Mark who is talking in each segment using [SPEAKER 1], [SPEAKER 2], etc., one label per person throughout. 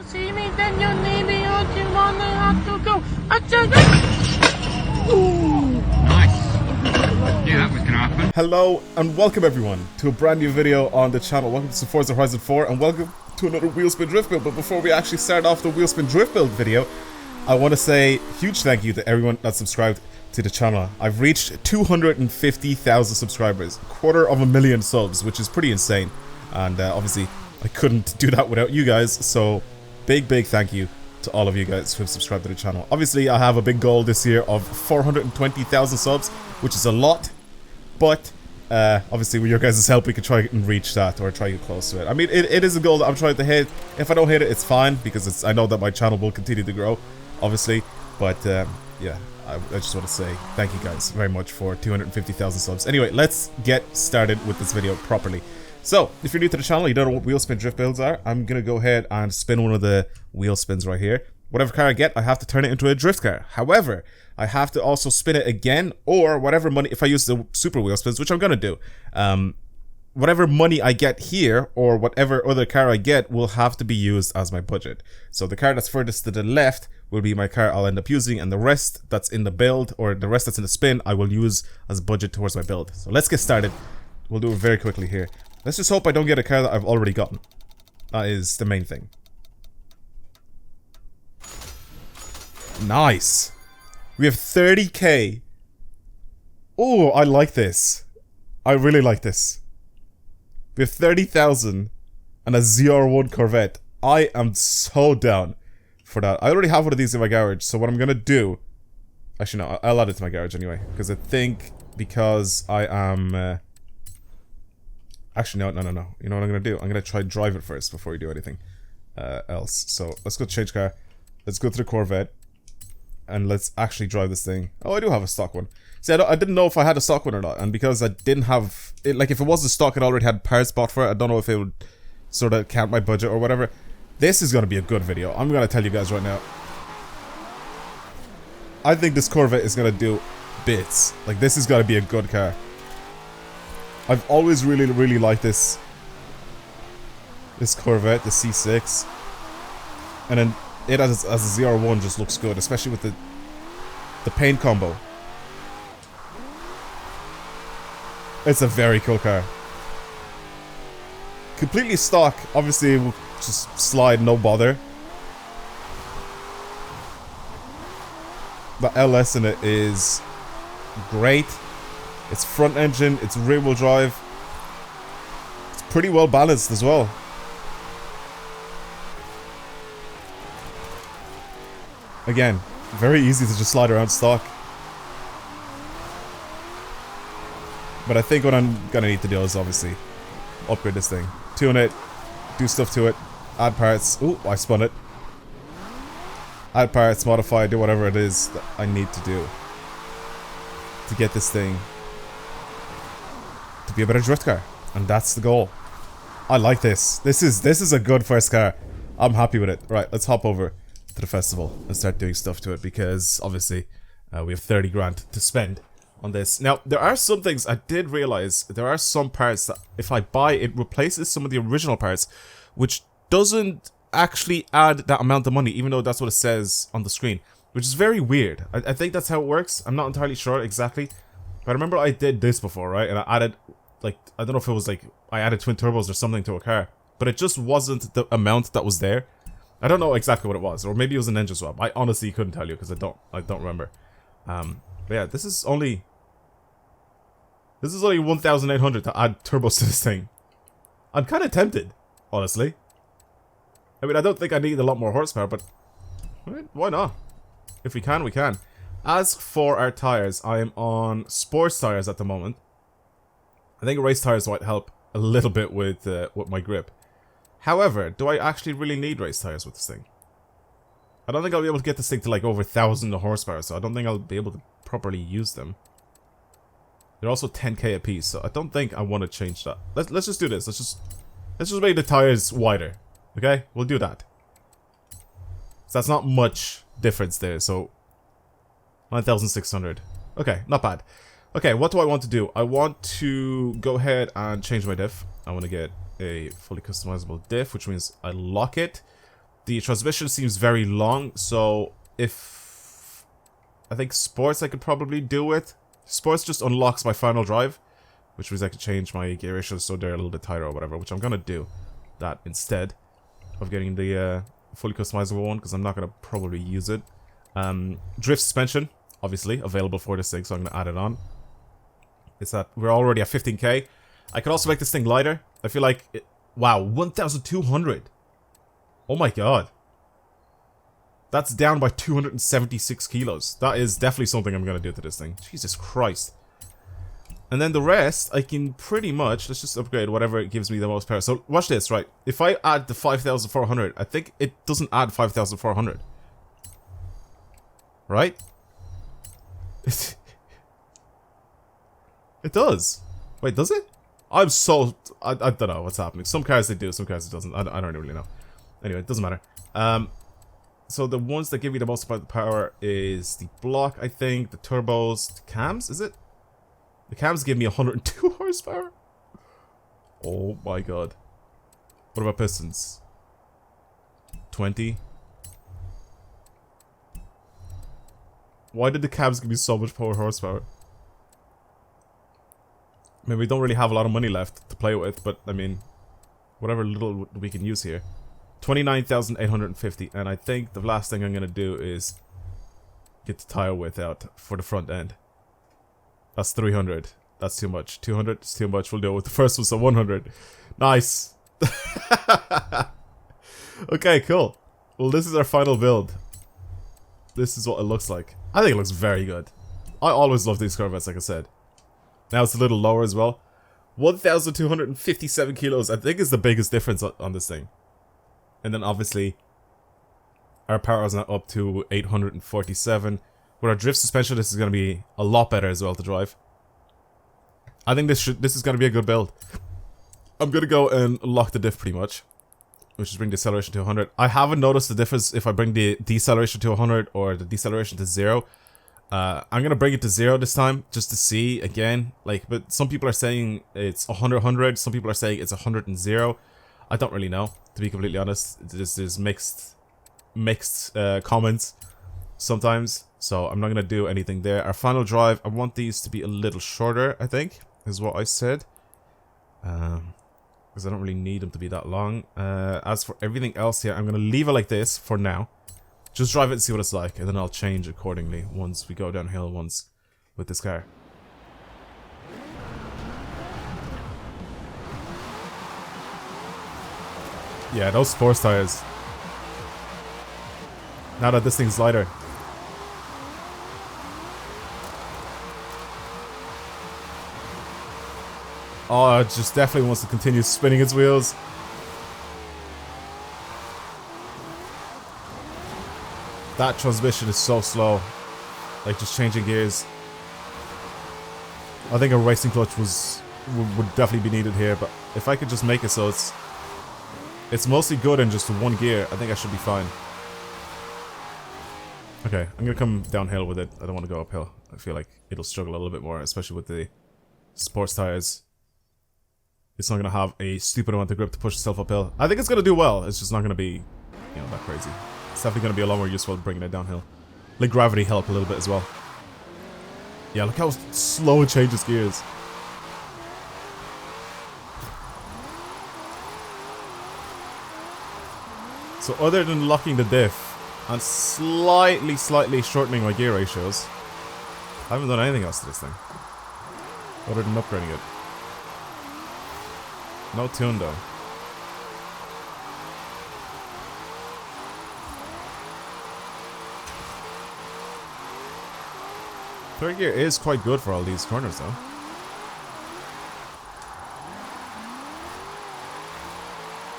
[SPEAKER 1] See me, then you need me, or you wanna have to go.
[SPEAKER 2] Nice. Knew that was gonna happen.
[SPEAKER 3] Hello and welcome everyone to a brand new video on the channel. Welcome to Forza Horizon 4 and welcome to another Wheelspin Drift Build. But before we actually start off the Wheelspin Drift Build video, I want to say huge thank you to everyone that subscribed to the channel. I've reached 250,000 subscribers, 250,000 subs, which is pretty insane. And obviously I couldn't do that without you guys, so big thank you to all of you guys who have subscribed to the channel. Obviously I have a big goal this year of 420,000 subs, which is a lot, but obviously with your guys' help we could try and reach that, or try to get close to it. I mean, it is a goal that I'm trying to hit. If I don't hit it, it's fine, because I know that my channel will continue to grow, obviously. But yeah, I just want to say thank you guys very much for 250,000 subs. Anyway, let's get started with this video properly. So, if you're new to the channel, you don't know what Wheelspin Drift Builds are, I'm going to go ahead and spin one of the wheel spins right here. Whatever car I get, I have to turn it into a drift car. However, I have to also spin it again, or whatever money, if I use the super wheel spins, which I'm going to do, whatever money I get here, or whatever other car I get, will have to be used as my budget. So the car that's furthest to the left will be my car I'll end up using, and the rest that's in the build, or the rest that's in the spin, I will use as budget towards my build. So let's get started. We'll do it very quickly here. Let's just hope I don't get a car that I've already gotten. That is the main thing. Nice. We have 30k. Oh, I like this. I really like this. We have 30,000 and a ZR1 Corvette. I am so down for that. I already have one of these in my garage, so what I'm gonna do... Actually, no, I'll add it to my garage anyway, because I think because I am... Actually, no. You know what I'm gonna do? I'm gonna try drive it first before we do anything else. So let's go change car. Let's go to the Corvette, and let's actually drive this thing. Oh, I do have a stock one. See, I didn't know if I had a stock one or not, and because I didn't have it, like if it was a stock, it already had parts bought for it. I don't know if it would sort of count my budget or whatever. This is gonna be a good video. I'm gonna tell you guys right now. I think this Corvette is gonna do bits. Like, this is gonna be a good car. I've always really liked this Corvette, the C6, and then it as a ZR1 just looks good, especially with the paint combo. It's a very cool car. Completely stock, obviously, will just slide, no bother. The LS in it is great. It's front engine, it's rear wheel drive. It's pretty well balanced as well. Again, very easy to just slide around stock. But I think what I'm gonna need to do is obviously upgrade this thing. Tune it, do stuff to it, add parts. Ooh, I spun it. Add parts, modify, do whatever it is that I need to do to get this thing to be a better drift car, and that's the goal. I like this. This is a good first car. I'm happy with it. Right, let's hop over to the festival and start doing stuff to it, because obviously we have 30 grand to spend on this. Now, there are some things I did realize. There are some parts that if I buy, it replaces some of the original parts, which doesn't actually add that amount of money, even though that's what it says on the screen, which is very weird. I think that's how it works. I'm not entirely sure exactly. But I remember I did this before, right? And I added, like, I don't know if it was like, I added twin turbos or something to a car. But it just wasn't the amount that was there. I don't know exactly what it was. Or maybe it was an engine swap. I honestly couldn't tell you because I don't remember. But yeah, this is only 1,800 to add turbos to this thing. I'm kind of tempted, honestly. I mean, I don't think I need a lot more horsepower, but why not? If we can, we can. As for our tires, I am on sports tires at the moment. I think race tires might help a little bit with my grip. However, do I actually really need race tires with this thing? I don't think I'll be able to get this thing to like over 1,000 horsepower, so I don't think I'll be able to properly use them. They're also 10k a piece, so I don't think I want to change that. Let's just do this. Let's just make the tires wider. Okay, we'll do that. So that's not much difference there. So 9,600. Okay, not bad. Okay, what do I want to do? I want to go ahead and change my diff. I want to get a fully customizable diff, which means I lock it. The transmission seems very long, so if... I think Sports I could probably do with. Sports just unlocks my final drive, which means I could change my gear ratios so they're a little bit tighter or whatever, which I'm gonna do that instead of getting the fully customizable one, because I'm not gonna probably use it. Drift suspension, obviously, available for this thing, so I'm gonna add it on. It's that we're already at 15k. I could also make this thing lighter. I feel like it, wow, 1,200. Oh my god. That's down by 276 kilos. That is definitely something I'm gonna do to this thing. Jesus Christ. And then the rest, I can pretty much, let's just upgrade whatever gives me the most power. So watch this, right? If I add the 5,400, I think it doesn't add 5,400. Right? It does. Wait, does it? I'm so... I don't know what's happening. Some cars they do, some cars it doesn't. I don't really know. Anyway, it doesn't matter. So the ones that give you the most power is the block, I think, the turbos, the cams, is it? The cams give me 102 horsepower. Oh my god. What about pistons? 20. Why did the cams give me so much power horsepower? I mean, we don't really have a lot of money left to play with, but I mean, whatever little we can use here. 29,850, and I think the last thing I'm gonna do is get the tire width out for the front end. That's 300. That's too much. 200 is too much. We'll do it with the first one, so 100. Nice. Okay, cool. Well, this is our final build. This is what it looks like. I think it looks very good. I always love these Corvettes, like I said. Now it's a little lower as well. 1,257 kilos, I think is the biggest difference on this thing. And then obviously, our power is now up to 847. With our drift suspension, this is going to be a lot better as well to drive. I think this is going to be a good build. I'm going to go and lock the diff pretty much, which is bring the acceleration to 100. I haven't noticed the difference if I bring the deceleration to 100 or the deceleration to 0. I'm going to bring it to 0 this time, just to see again. Like, but some people are saying it's 100, some people are saying it's 100 and 0. I don't really know, to be completely honest. There's mixed comments sometimes, so I'm not going to do anything there. Our final drive, I want these to be a little shorter, I think, is what I said. Because I don't really need them to be that long. As for everything else here, I'm going to leave it like this for now. Just drive it and see what it's like, and then I'll change accordingly once we go downhill once with this car. Yeah, those sports tires. Now that this thing's lighter. Oh, it just definitely wants to continue spinning its wheels. That transmission is so slow. Like, just changing gears. I think a racing clutch would definitely be needed here, but if I could just make it so it's mostly good in just one gear, I think I should be fine. Okay, I'm gonna come downhill with it. I don't want to go uphill. I feel like it'll struggle a little bit more, especially with the sports tires. It's not gonna have a stupid amount of grip to push itself uphill. I think it's gonna do well. It's just not gonna be, you know, that crazy. It's definitely gonna be a lot more useful bringing it downhill. Let gravity help a little bit as well. Yeah, look how slow it changes gears. So other than locking the diff and slightly shortening my gear ratios, I haven't done anything else to this thing. Other than upgrading it. No tune though. Third gear is quite good for all these corners though.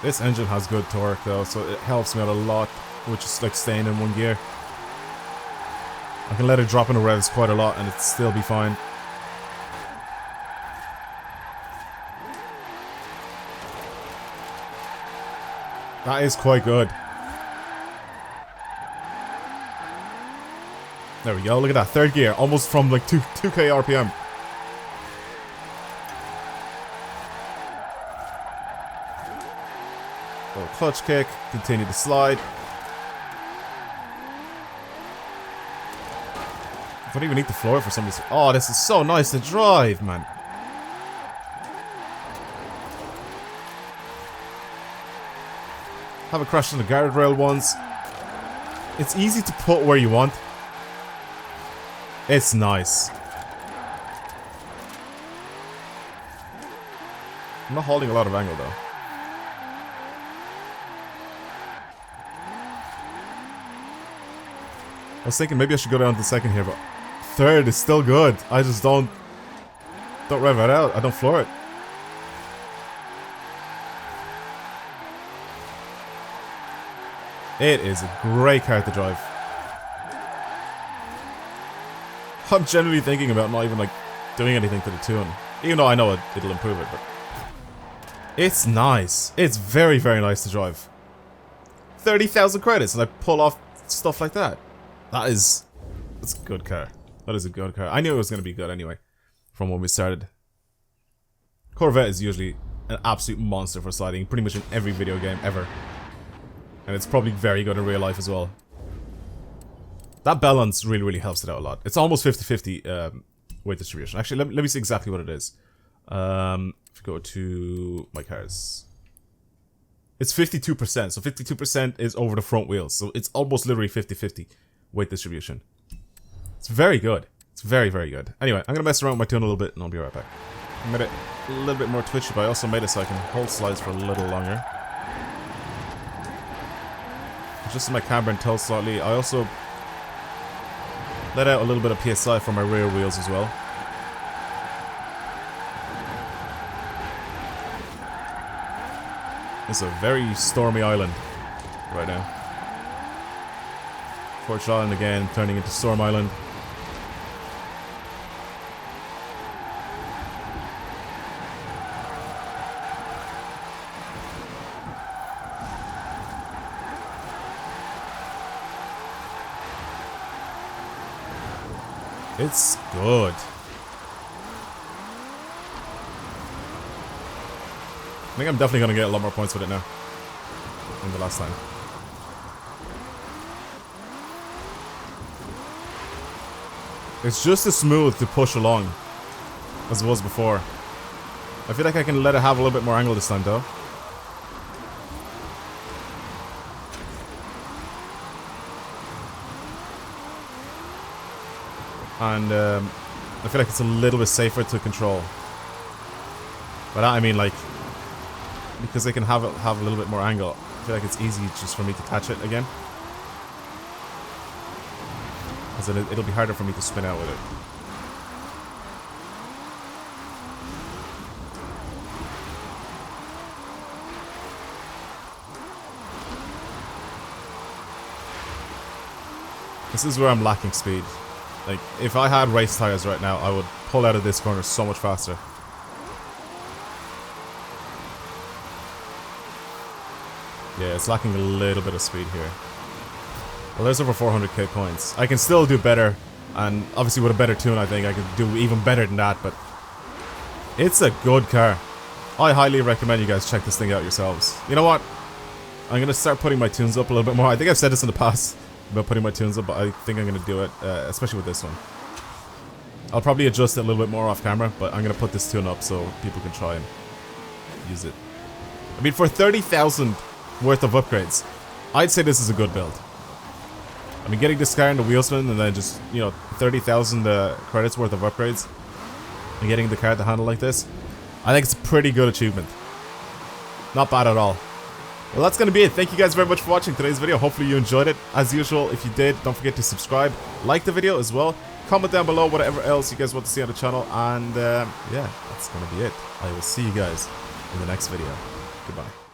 [SPEAKER 3] This engine has good torque though, so it helps me out a lot, which is like staying in one gear. I can let it drop in the revs quite a lot and it'd still be fine. That is quite good. There we go, look at that, third gear, almost from like 2k RPM. Little clutch kick, continue to slide. Don't even need to floor it for some of these. Oh, this is so nice to drive, man. Haven't crashed on the guardrail once. It's easy to put where you want. It's nice. I'm not holding a lot of angle though. I was thinking maybe I should go down to second here, but third is still good. I just don't rev it out. I don't floor it. It is a great car to drive. I'm generally thinking about not even like doing anything to the tune, even though I know it'll improve it, but it's nice. It's very, very nice to drive. 30,000 credits and I pull off stuff like that. That's a good car. That is a good car. I knew it was going to be good anyway, from when we started. Corvette is usually an absolute monster for sliding, pretty much in every video game ever. And it's probably very good in real life as well. That balance really, really helps it out a lot. It's almost 50-50 weight distribution. Actually, let me see exactly what it is. If we go to my cars. It's 52%, so 52% is over the front wheels. So it's almost literally 50-50 weight distribution. It's very good. It's very, very good. Anyway, I'm going to mess around with my tune a little bit and I'll be right back. I made it a little bit more twitchy, but I also made it so I can hold slides for a little longer. Adjusted my camber and tilt slightly. I also let out a little bit of PSI for my rear wheels as well. It's a very stormy island right now. Forza Island again, turning into Storm Island. It's good. I think I'm definitely going to get a lot more points with it now than the last time. It's just as smooth to push along as it was before. I feel like I can let it have a little bit more angle this time though. And I feel like it's a little bit safer to control. By that I mean like, because they can have a little bit more angle, I feel like it's easy just for me to catch it again. Because it'll be harder for me to spin out with it. This is where I'm lacking speed. Like, if I had race tires right now, I would pull out of this corner so much faster. Yeah, it's lacking a little bit of speed here. Well, there's over 400k points. I can still do better, and obviously with a better tune I think I could do even better than that, but it's a good car. I highly recommend you guys check this thing out yourselves. You know what? I'm going to start putting my tunes up a little bit more. I think I've said this in the past about putting my tunes up, but I think I'm going to do it, especially with this one. I'll probably adjust it a little bit more off camera, but I'm going to put this tune up so people can try and use it. I mean, for 30,000 worth of upgrades, I'd say this is a good build. I mean, getting this car into Wheelspin and then just, you know, 30,000 credits worth of upgrades and getting the car to handle like this, I think it's a pretty good achievement. Not bad at all. Well, that's going to be it. Thank you guys very much for watching today's video. Hopefully you enjoyed it. As usual, if you did, don't forget to subscribe, like the video as well. Comment down below whatever else you guys want to see on the channel. And yeah, that's going to be it. I will see you guys in the next video. Goodbye.